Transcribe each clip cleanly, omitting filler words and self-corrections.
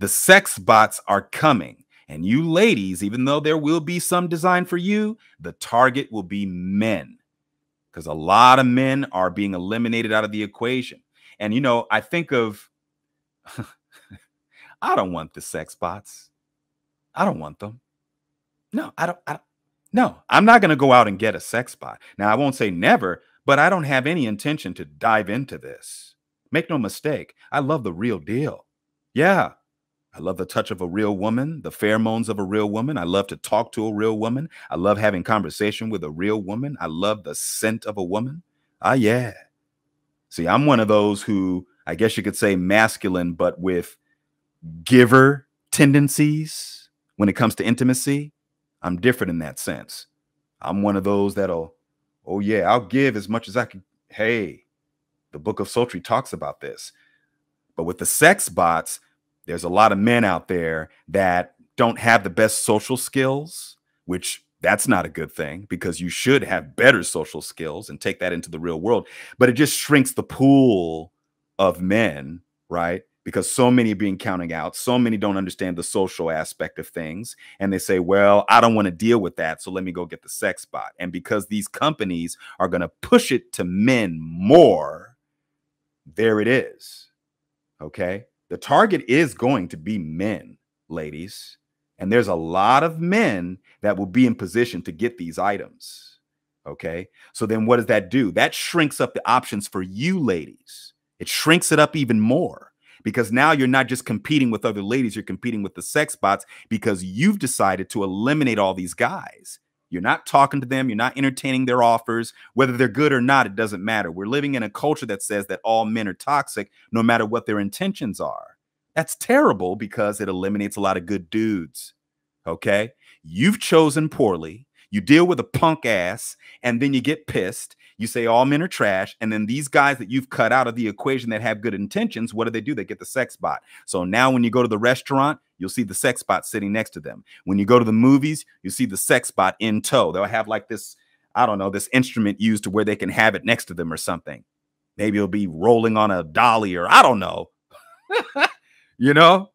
The sex bots are coming. And you ladies, even though there will be some design for you, the target will be men. Because a lot of men are being eliminated out of the equation. And, you know, I think of, I don't want the sex bots. I don't want them. No, I don't. No, I'm not going to go out and get a sex bot. Now, I won't say never, but I don't have any intention to dive into this. Make no mistake. I love the real deal. Yeah. I love the touch of a real woman, the pheromones of a real woman. I love to talk to a real woman. I love having conversation with a real woman. I love the scent of a woman. Ah, yeah. See, I'm one of those who, I guess you could say masculine, but with giver tendencies when it comes to intimacy. I'm different in that sense. I'm one of those that'll, oh yeah, I'll give as much as I can. Hey, the book of Sultry talks about this. But with the sex bots, there's a lot of men out there that don't have the best social skills, which that's not a good thing because you should have better social skills and take that into the real world. But it just shrinks the pool of men, right? Because so many are being counted out. So many don't understand the social aspect of things. And they say, well, I don't want to deal with that. So let me go get the sex bot. And because these companies are going to push it to men more, there it is. Okay. The target is going to be men, ladies. And there's a lot of men that will be in position to get these items. Okay. So then what does that do? That shrinks up the options for you ladies. It shrinks it up even more because now you're not just competing with other ladies. You're competing with the sex bots because you've decided to eliminate all these guys. You're not talking to them. You're not entertaining their offers. Whether they're good or not, it doesn't matter. We're living in a culture that says that all men are toxic, no matter what their intentions are. That's terrible because it eliminates a lot of good dudes. Okay? You've chosen poorly. You deal with a punk ass, and then you get pissed. You say all men are trash, and then these guys that you've cut out of the equation that have good intentions, what do? They get the sex bot. So now when you go to the restaurant, you'll see the sex bot sitting next to them. When you go to the movies, you see the sex bot in tow. They'll have like this, I don't know, this instrument used to where they can have it next to them or something. Maybe it'll be rolling on a dolly or I don't know. You know,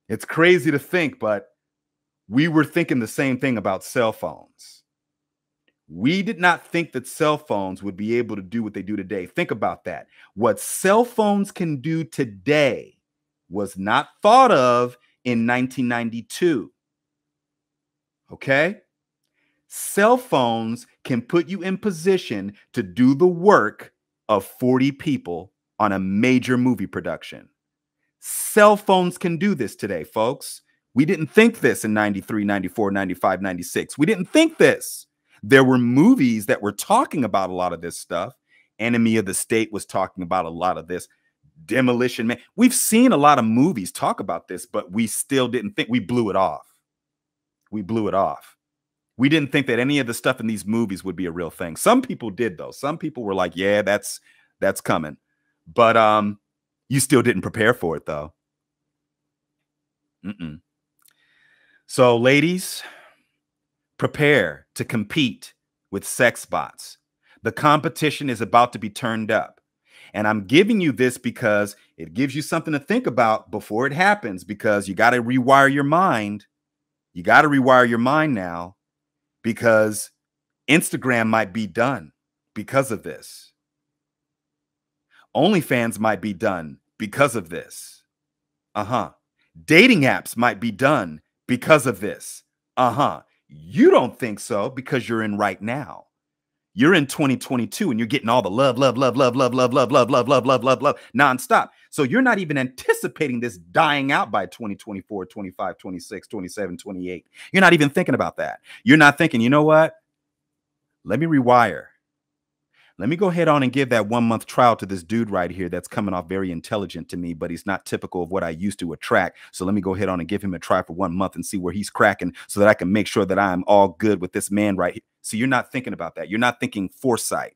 it's crazy to think, but we were thinking the same thing about cell phones. We did not think that cell phones would be able to do what they do today. Think about that. What cell phones can do today was not thought of in 1992. Okay? Cell phones can put you in position to do the work of 40 people on a major movie production. Cell phones can do this today, folks. We didn't think this in 93, 94, 95, 96. We didn't think this. There were movies that were talking about a lot of this stuff. Enemy of the State was talking about a lot of this. Demolition Man. We've seen a lot of movies talk about this, but we still didn't think. We blew it off. We blew it off. We didn't think that any of the stuff in these movies would be a real thing. Some people did, though. Some people were like, yeah, that's coming. But you still didn't prepare for it, though. So, ladies, prepare to compete with sex bots. The competition is about to be turned up. And I'm giving you this because it gives you something to think about before it happens, because you got to rewire your mind. You got to rewire your mind now, because Instagram might be done because of this. OnlyFans might be done because of this. Dating apps might be done because of this. You don't think so because you're in right now. You're in 2022 and you're getting all the love nonstop. So you're not even anticipating this dying out by 2024, 25, 26, 27, 28. You're not even thinking about that. You're not thinking, you know what? Let me rewire. Let me go ahead on and give that 1 month trial to this dude right here that's coming off very intelligent to me, but he's not typical of what I used to attract. So let me go ahead on and give him a try for 1 month and see where he's cracking so that I can make sure that I'm all good with this man right here. So you're not thinking about that. You're not thinking foresight.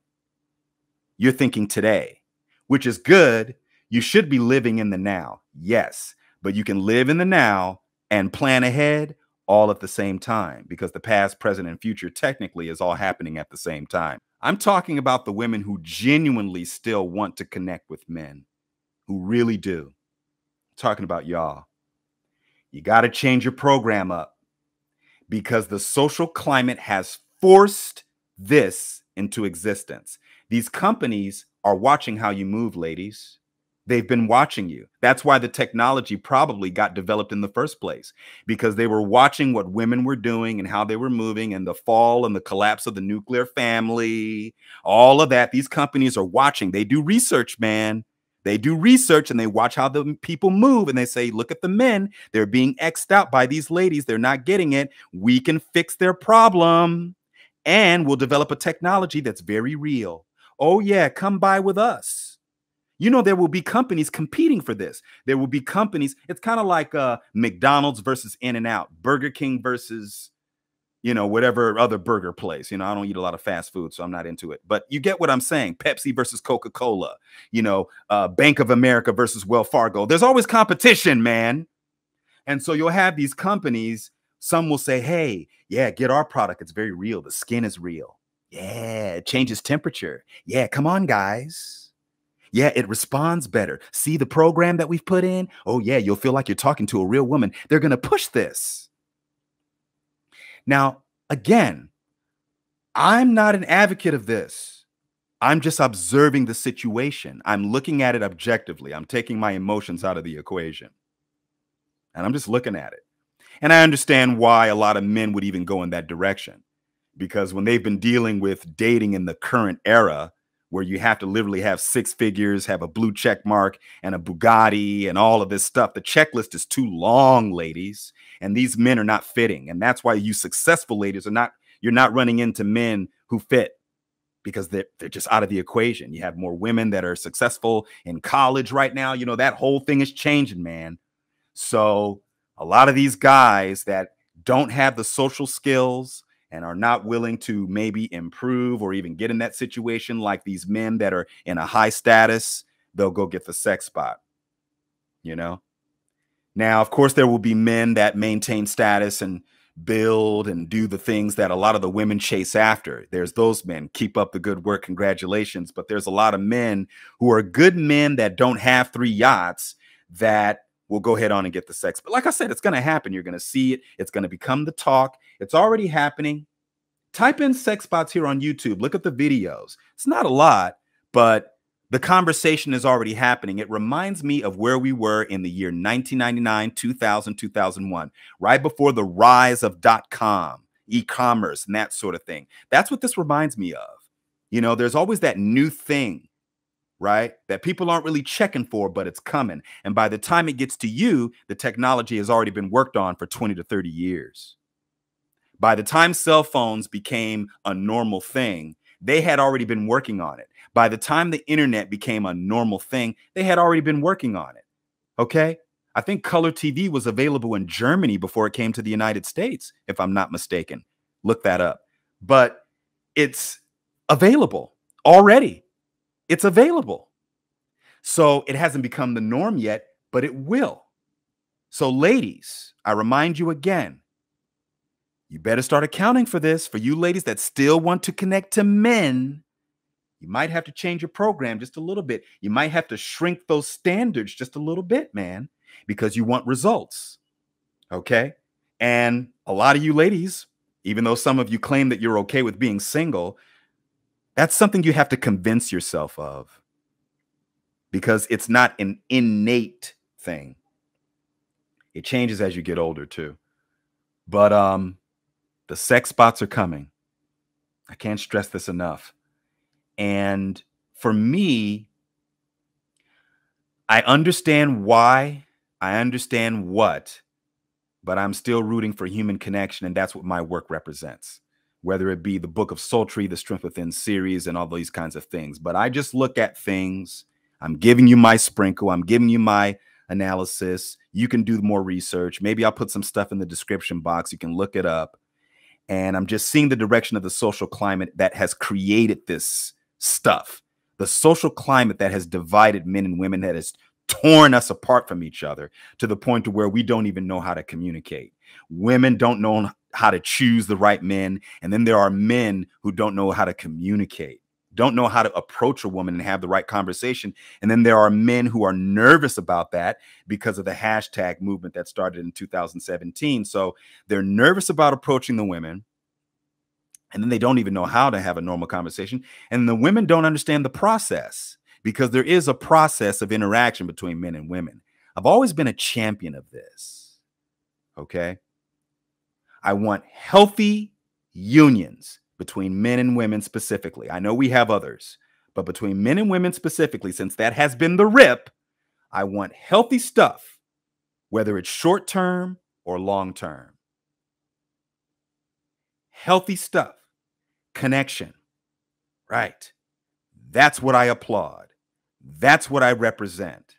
You're thinking today, which is good. You should be living in the now. Yes, but you can live in the now and plan ahead all at the same time, because the past, present, and future technically is all happening at the same time. I'm talking about the women who genuinely still want to connect with men, who really do. I'm talking about y'all. You got to change your program up because the social climate has forced this into existence. These companies are watching how you move, ladies. They've been watching you. That's why the technology probably got developed in the first place, because they were watching what women were doing and how they were moving and the fall and the collapse of the nuclear family, all of that. These companies are watching. They do research, man. They do research and they watch how the people move and they say, look at the men. They're being X'd out by these ladies. They're not getting it. We can fix their problem and we'll develop a technology that's very real. Oh, yeah, come by with us. You know, there will be companies competing for this. There will be companies. It's kind of like McDonald's versus In-N-Out, Burger King versus, you know, whatever other burger place. You know, I don't eat a lot of fast food, so I'm not into it. But you get what I'm saying. Pepsi versus Coca-Cola, you know, Bank of America versus Wells Fargo. There's always competition, man. And so you'll have these companies. Some will say, hey, yeah, get our product. It's very real. The skin is real. Yeah, it changes temperature. Yeah, come on, guys. Yeah, it responds better. See the program that we've put in? Oh, yeah, you'll feel like you're talking to a real woman. They're going to push this. Now, again, I'm not an advocate of this. I'm just observing the situation. I'm looking at it objectively. I'm taking my emotions out of the equation. And I'm just looking at it. And I understand why a lot of men would even go in that direction. Because when they've been dealing with dating in the current era, where you have to literally have 6 figures, have a blue check mark and a Bugatti and all of this stuff. The checklist is too long, ladies. And these men are not fitting. And that's why you successful ladies you're not running into men who fit, because they're just out of the equation. You have more women that are successful in college right now. You know, that whole thing is changing, man. So a lot of these guys that don't have the social skills and are not willing to maybe improve or even get in that situation, like these men that are in a high status, they'll go get the sex spot, you know? Now, of course, there will be men that maintain status and build and do the things that a lot of the women chase after. There's those men. Keep up the good work. Congratulations. But there's a lot of men who are good men that don't have 3 yachts that will go ahead on and get the sex. But like I said, it's going to happen. You're going to see it. It's going to become the talk. It's already happening. Type in Sexbots here on YouTube. Look at the videos. It's not a lot, but the conversation is already happening. It reminds me of where we were in the year 1999, 2000, 2001, right before the rise of .com, e-commerce, and that sort of thing. That's what this reminds me of. You know, there's always that new thing, right, that people aren't really checking for, but it's coming. And by the time it gets to you, the technology has already been worked on for 20 to 30 years. By the time cell phones became a normal thing, they had already been working on it. By the time the internet became a normal thing, they had already been working on it. Okay? I think color TV was available in Germany before it came to the United States, if I'm not mistaken. Look that up. But it's available already. It's available. So it hasn't become the norm yet, but it will. So ladies, I remind you again, you better start accounting for this. For you ladies that still want to connect to men, you might have to change your program just a little bit. You might have to shrink those standards just a little bit, man, because you want results. Okay? And a lot of you ladies, even though some of you claim that you're okay with being single, that's something you have to convince yourself of, because it's not an innate thing. It changes as you get older too. But the sex bots are coming. I can't stress this enough. And for me, I understand why, I understand what, but I'm still rooting for human connection. And that's what my work represents, whether it be the Book of Sultry, the Strength Within series, and all these kinds of things. But I just look at things. I'm giving you my sprinkle. I'm giving you my analysis. You can do more research. Maybe I'll put some stuff in the description box. You can look it up. And I'm just seeing the direction of the social climate that has created this stuff. The social climate that has divided men and women, that has torn us apart from each other to the point to where we don't even know how to communicate. Women don't know how to choose the right men. And then there are men who don't know how to communicate. don't know how to approach a woman and have the right conversation. And then there are men who are nervous about that because of the hashtag movement that started in 2017. So they're nervous about approaching the women. And then they don't even know how to have a normal conversation. And the women don't understand the process, because there is a process of interaction between men and women. I've always been a champion of this. Okay. I want healthy unions between men and women specifically. I know we have others, but between men and women specifically, since that has been the rip, I want healthy stuff, whether it's short term or long term. Healthy stuff. Connection. Right. That's what I applaud. That's what I represent.